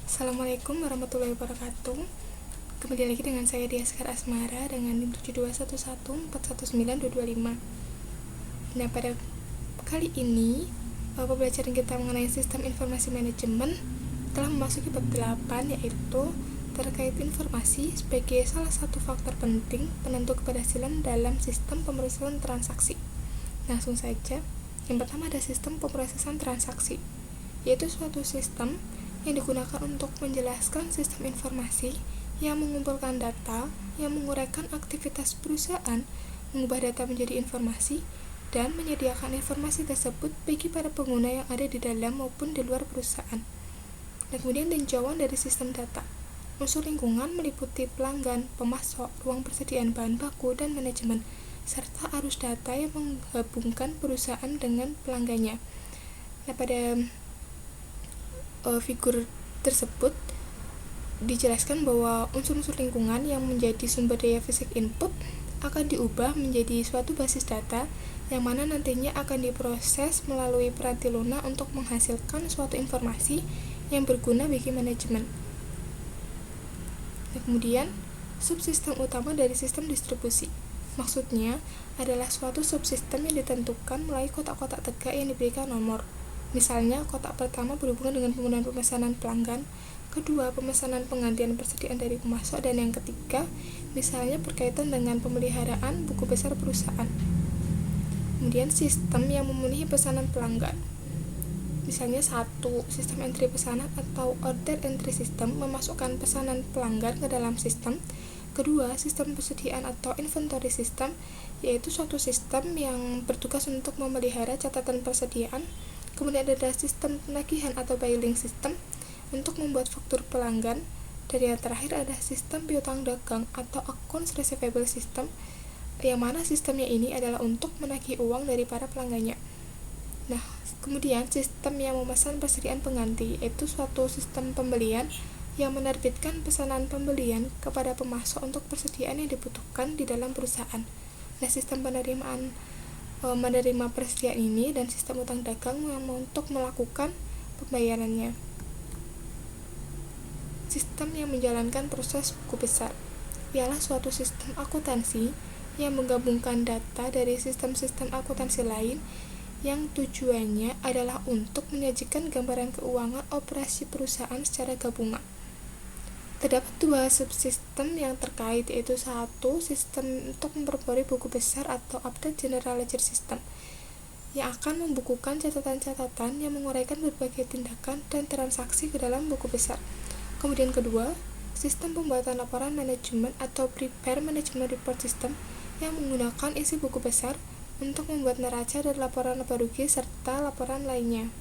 Assalamualaikum warahmatullahi wabarakatuh. Kembali lagi dengan saya Diaskar Asmara dengan NIM 72114192225. Nah, pada kali ini pembelajaran kita mengenai sistem informasi manajemen telah memasuki bab 8, yaitu terkait informasi sebagai salah satu faktor penting penentu keberhasilan dalam sistem pemrosesan transaksi. Langsung saja. Yang pertama ada sistem pemrosesan transaksi, yaitu suatu sistem yang digunakan untuk menjelaskan sistem informasi yang mengumpulkan data, yang menguraikan aktivitas perusahaan, mengubah data menjadi informasi, dan menyediakan informasi tersebut bagi para pengguna yang ada di dalam maupun di luar perusahaan. Dan kemudian tinjauan dari sistem data. Unsur lingkungan meliputi pelanggan, pemasok, ruang persediaan bahan baku, dan manajemen, serta arus data yang menghubungkan perusahaan dengan pelanggannya. Nah, pada figur tersebut dijelaskan bahwa unsur-unsur lingkungan yang menjadi sumber daya fisik input akan diubah menjadi suatu basis data yang mana nantinya akan diproses melalui peranti lunak untuk menghasilkan suatu informasi yang berguna bagi manajemen. Nah, kemudian subsistem utama dari sistem distribusi, maksudnya adalah suatu subsistem yang ditentukan melalui kotak-kotak tegak yang diberikan nomor. Misalnya, kotak pertama berhubungan dengan penggunaan pemesanan pelanggan, kedua pemesanan penggantian persediaan dari pemasok, dan yang ketiga misalnya berkaitan dengan pemeliharaan buku besar perusahaan. Kemudian sistem yang memenuhi pesanan pelanggan, misalnya 1. Sistem entry pesanan atau order entry system memasukkan pesanan pelanggan ke dalam sistem. Kedua, sistem persediaan atau inventory system, yaitu suatu sistem yang bertugas untuk memelihara catatan persediaan. Kemudian ada sistem penagihan atau billing system untuk membuat faktur pelanggan. Dan yang terakhir ada sistem piutang dagang atau accounts receivable system, yang mana sistemnya ini adalah untuk menagih uang dari para pelanggannya. Nah, kemudian sistem yang memesan persediaan pengganti, yaitu suatu sistem pembelian yang menerbitkan pesanan pembelian kepada pemasok untuk persediaan yang dibutuhkan di dalam perusahaan. Nah, sistem menerima persediaan ini dan sistem utang dagang yang untuk melakukan pembayarannya. Sistem yang menjalankan proses buku besar ialah suatu sistem akuntansi yang menggabungkan data dari sistem-sistem akuntansi lain yang tujuannya adalah untuk menyajikan gambaran keuangan operasi perusahaan secara gabungan. Terdapat 2 subsistem yang terkait, yaitu 1. Sistem untuk memperbarui buku besar atau Update General Ledger System yang akan membukukan catatan-catatan yang menguraikan berbagai tindakan dan transaksi ke dalam buku besar. Kemudian kedua, sistem pembuatan laporan manajemen atau Prepare Management Report System yang menggunakan isi buku besar untuk membuat neraca dan laporan laba rugi serta laporan lainnya.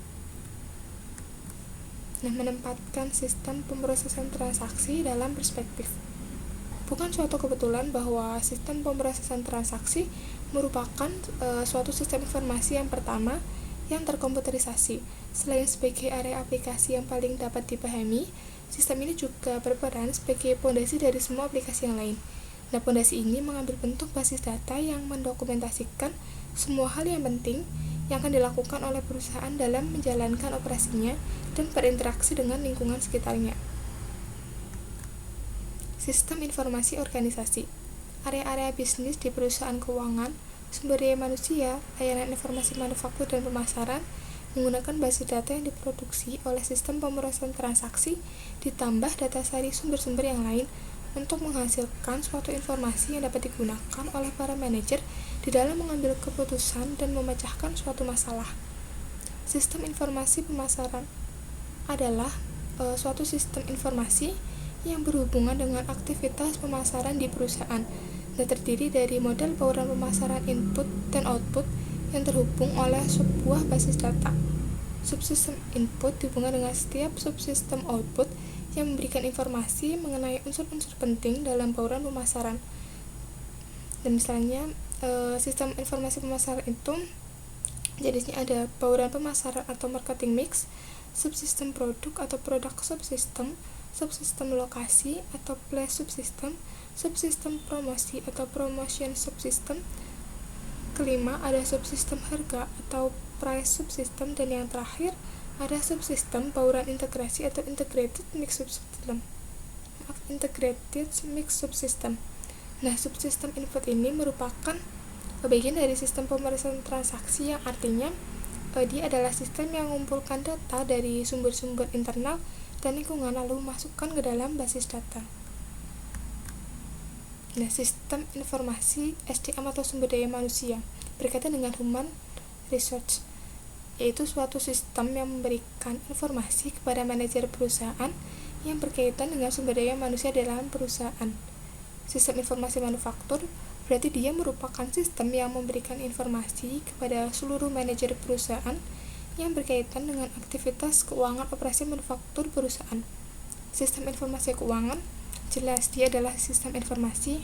Nah, menempatkan sistem pemrosesan transaksi dalam perspektif. Bukan suatu kebetulan bahwa sistem pemrosesan transaksi merupakan suatu sistem informasi yang pertama yang terkomputerisasi. Selain sebagai area aplikasi yang paling dapat dipahami, sistem ini juga berperan sebagai fondasi dari semua aplikasi yang lain. Nah, fondasi ini mengambil bentuk basis data yang mendokumentasikan semua hal yang penting yang akan dilakukan oleh perusahaan dalam menjalankan operasinya dan berinteraksi dengan lingkungan sekitarnya. Sistem informasi organisasi, area-area bisnis di perusahaan keuangan, sumber daya manusia, layanan informasi manufaktur dan pemasaran, menggunakan basis data yang diproduksi oleh sistem pemrosesan transaksi ditambah data sari sumber-sumber yang lain untuk menghasilkan suatu informasi yang dapat digunakan oleh para manajer di dalam mengambil keputusan dan memecahkan suatu masalah. Sistem informasi pemasaran adalah suatu sistem informasi yang berhubungan dengan aktivitas pemasaran di perusahaan dan terdiri dari model bauran pemasaran input dan output yang terhubung oleh sebuah basis data. Subsistem input dihubungkan dengan setiap subsistem output yang memberikan informasi mengenai unsur-unsur penting dalam bauran pemasaran. Dan misalnya sistem informasi pemasaran itu jenisnya ada bauran pemasaran atau marketing mix, subsistem produk atau produk subsistem, subsistem lokasi atau place subsistem, subsistem promosi atau promotion subsistem. Kelima, ada subsistem harga atau price subsystem, dan yang terakhir Ada subsistem bauran integrasi atau integrated mixed subsystem. Nah, subsistem input ini merupakan bagian dari sistem pemeriksaan transaksi, yang artinya dia adalah sistem yang mengumpulkan data dari sumber-sumber internal dan lingkungan lalu masukkan ke dalam basis data. Nah, sistem informasi SDM atau sumber daya manusia berkaitan dengan human resource, yaitu suatu sistem yang memberikan informasi kepada manajer perusahaan yang berkaitan dengan sumber daya manusia dalam perusahaan. Sistem informasi manufaktur berarti dia merupakan sistem yang memberikan informasi kepada seluruh manajer perusahaan yang berkaitan dengan aktivitas keuangan operasi manufaktur perusahaan. Sistem informasi keuangan jelas dia adalah sistem informasi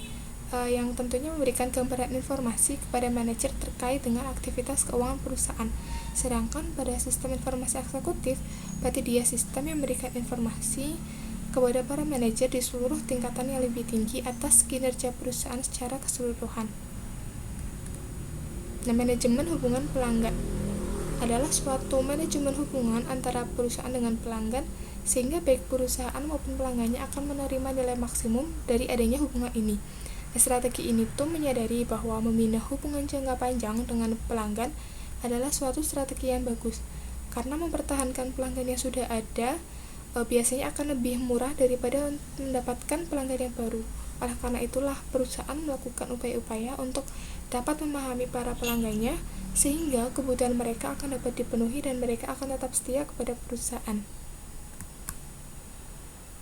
yang tentunya memberikan gambaran informasi kepada manajer terkait dengan aktivitas keuangan perusahaan. Sedangkan pada sistem informasi eksekutif, berarti dia sistem yang memberikan informasi kepada para manajer di seluruh tingkatan yang lebih tinggi atas kinerja perusahaan secara keseluruhan. Nah, manajemen hubungan pelanggan adalah suatu manajemen hubungan antara perusahaan dengan pelanggan, sehingga baik perusahaan maupun pelanggannya akan menerima nilai maksimum dari adanya hubungan ini. Strategi ini tuh menyadari bahwa membina hubungan jangka panjang dengan pelanggan adalah suatu strategi yang bagus, karena mempertahankan pelanggan yang sudah ada biasanya akan lebih murah daripada mendapatkan pelanggan yang baru. Oleh karena itulah perusahaan melakukan upaya-upaya untuk dapat memahami para pelanggannya, sehingga kebutuhan mereka akan dapat dipenuhi dan mereka akan tetap setia kepada perusahaan.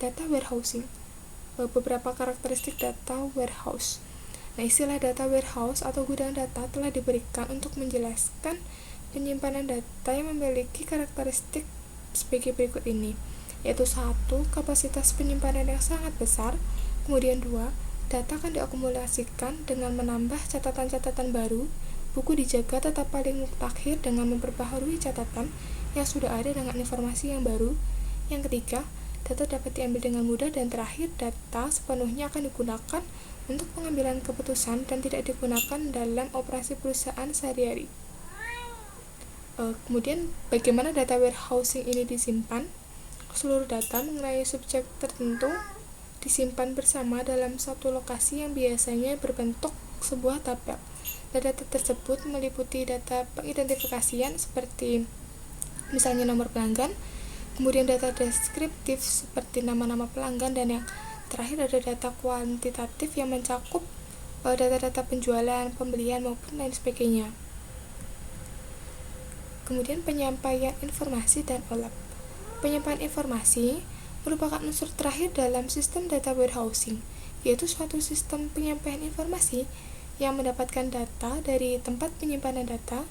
Data warehousing. Beberapa karakteristik data warehouse. Nah, istilah data warehouse atau gudang data telah diberikan untuk menjelaskan penyimpanan data yang memiliki karakteristik sebagai berikut ini, yaitu 1. Kapasitas penyimpanan yang sangat besar. Kemudian 2. Data akan diakumulasikan dengan menambah catatan-catatan baru. Buku dijaga tetap paling mutakhir dengan memperbaharui catatan yang sudah ada dengan informasi yang baru. Yang ketiga, data dapat diambil dengan mudah, dan terakhir, data sepenuhnya akan digunakan untuk pengambilan keputusan dan tidak digunakan dalam operasi perusahaan sehari-hari. Kemudian, bagaimana data warehousing ini disimpan? Seluruh data mengenai subjek tertentu disimpan bersama dalam satu lokasi yang biasanya berbentuk sebuah tabel. Data tersebut meliputi data pengidentifikasian seperti misalnya nomor pelanggan, kemudian data deskriptif seperti nama-nama pelanggan, dan yang terakhir ada data kuantitatif yang mencakup data-data penjualan, pembelian, maupun lain sebagainya. Kemudian penyampaian informasi dan OLAP. Penyampaian informasi merupakan unsur terakhir dalam sistem data warehousing, yaitu suatu sistem penyampaian informasi yang mendapatkan data dari tempat penyimpanan data,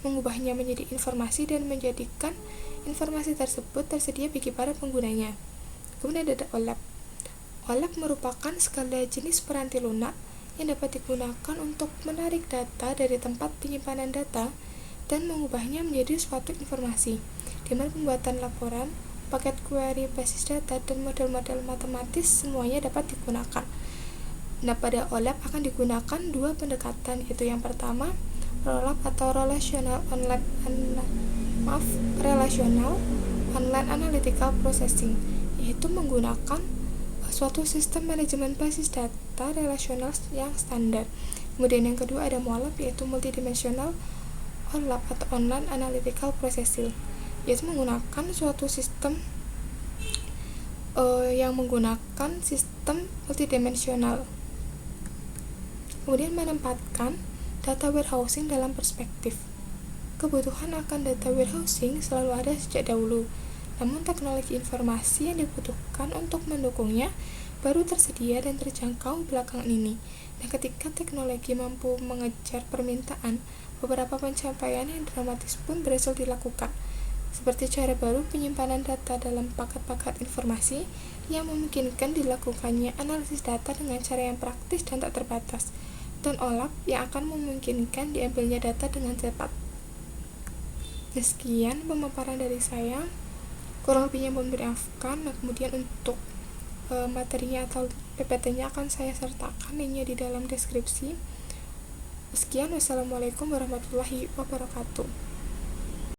mengubahnya menjadi informasi, dan menjadikan informasi tersebut tersedia bagi para penggunanya. Kemudian ada OLAP. OLAP merupakan skala jenis peranti lunak yang dapat digunakan untuk menarik data dari tempat penyimpanan data dan mengubahnya menjadi suatu informasi, di mana pembuatan laporan, paket query basis data, dan model-model matematis semuanya dapat digunakan. Nah, pada OLAP akan digunakan dua pendekatan, yaitu yang pertama, ROLAP atau Relational Online Analytical Processing, yaitu menggunakan suatu sistem manajemen basis data relasional yang standar. Kemudian yang kedua ada MOLAP, yaitu Multidimensional OLAP atau Online Analytical Processing, yaitu menggunakan suatu sistem yang menggunakan sistem multidimensional. Kemudian menempatkan data warehousing dalam perspektif. Kebutuhan akan data warehousing selalu ada sejak dahulu, namun teknologi informasi yang dibutuhkan untuk mendukungnya baru tersedia dan terjangkau belakangan ini. Nah, ketika teknologi mampu mengejar permintaan, beberapa pencapaian yang dramatis pun berhasil dilakukan, seperti cara baru penyimpanan data dalam paket-paket informasi yang memungkinkan dilakukannya analisis data dengan cara yang praktis dan tak terbatas, dan OLAP yang akan memungkinkan diambilnya data dengan cepat. Sekian pemaparan dari saya, kurang lebihnya mohon dimaafkan. Nah, kemudian untuk materinya atau PPT-nya akan saya sertakan linknya di dalam deskripsi. Sekian, wassalamualaikum warahmatullahi wabarakatuh.